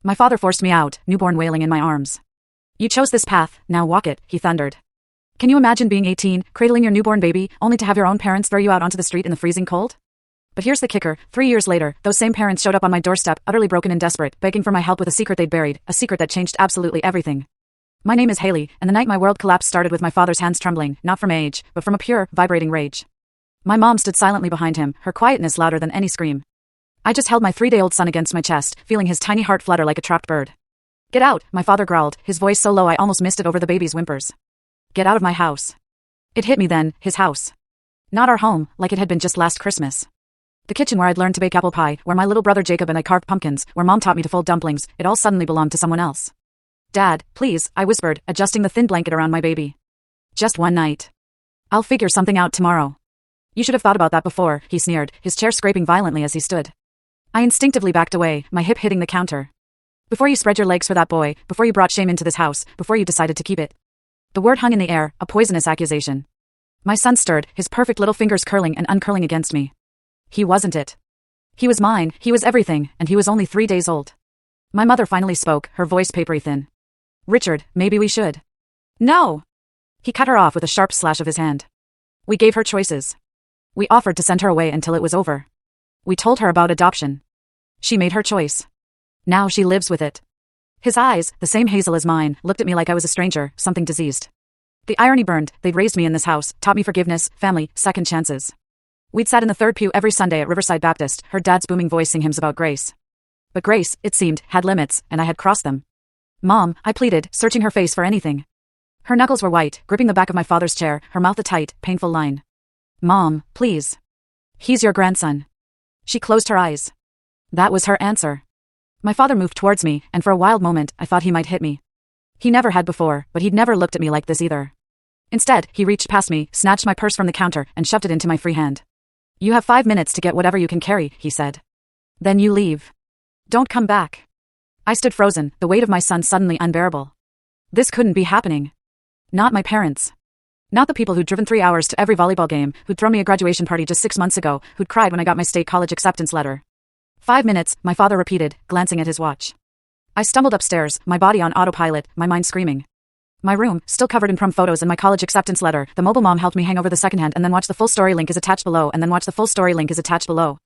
My father forced me out, newborn wailing in my arms. You chose this path, now walk it, he thundered. Can you imagine being 18, cradling your newborn baby, only to have your own parents throw you out onto the street in the freezing cold? But here's the kicker, 3 years later, those same parents showed up on my doorstep, utterly broken and desperate, begging for my help with a secret they'd buried, a secret that changed absolutely everything. My name is Haley, and the night my world collapsed started with my father's hands trembling, not from age, but from a pure, vibrating rage. My mom stood silently behind him, her quietness louder than any scream. I just held my 3-day-old son against my chest, feeling his tiny heart flutter like a trapped bird. Get out, my father growled, his voice so low I almost missed it over the baby's whimpers. Get out of my house. It hit me then, his house. Not our home, like it had been just last Christmas. The kitchen where I'd learned to bake apple pie, where my little brother Jacob and I carved pumpkins, where Mom taught me to fold dumplings, it all suddenly belonged to someone else. Dad, please, I whispered, adjusting the thin blanket around my baby. Just one night. I'll figure something out tomorrow. You should have thought about that before, he sneered, his chair scraping violently as he stood. I instinctively backed away, my hip hitting the counter. Before you spread your legs for that boy, before you brought shame into this house, before you decided to keep it. The word hung in the air, a poisonous accusation. My son stirred, his perfect little fingers curling and uncurling against me. He wasn't it. He was mine, he was everything, and he was only 3 days old. My mother finally spoke, her voice papery thin. Richard, maybe we should. No! He cut her off with a sharp slash of his hand. We gave her choices. We offered to send her away until it was over. We told her about adoption. She made her choice. Now she lives with it. His eyes, the same hazel as mine, looked at me like I was a stranger, something diseased. The irony burned, they'd raised me in this house, taught me forgiveness, family, second chances. We'd sat in the third pew every Sunday at Riverside Baptist, heard Dad's booming voice sing hymns about grace. But grace, it seemed, had limits, and I had crossed them. Mom, I pleaded, searching her face for anything. Her knuckles were white, gripping the back of my father's chair, her mouth a tight, painful line. Mom, please. He's your grandson. She closed her eyes. That was her answer. My father moved towards me, and for a wild moment, I thought he might hit me. He never had before, but he'd never looked at me like this either. Instead, he reached past me, snatched my purse from the counter, and shoved it into my free hand. You have 5 minutes to get whatever you can carry, he said. Then you leave. Don't come back. I stood frozen, the weight of my son suddenly unbearable. This couldn't be happening. Not my parents. Not the people who'd driven 3 hours to every volleyball game, who'd thrown me a graduation party just 6 months ago, who'd cried when I got my state college acceptance letter. 5 minutes, my father repeated, glancing at his watch. I stumbled upstairs, my body on autopilot, my mind screaming. My room, still covered in prom photos and my college acceptance letter, the mobile mom helped me hang over the secondhand and then watch the full story link is attached below and then watch the full story link is attached below.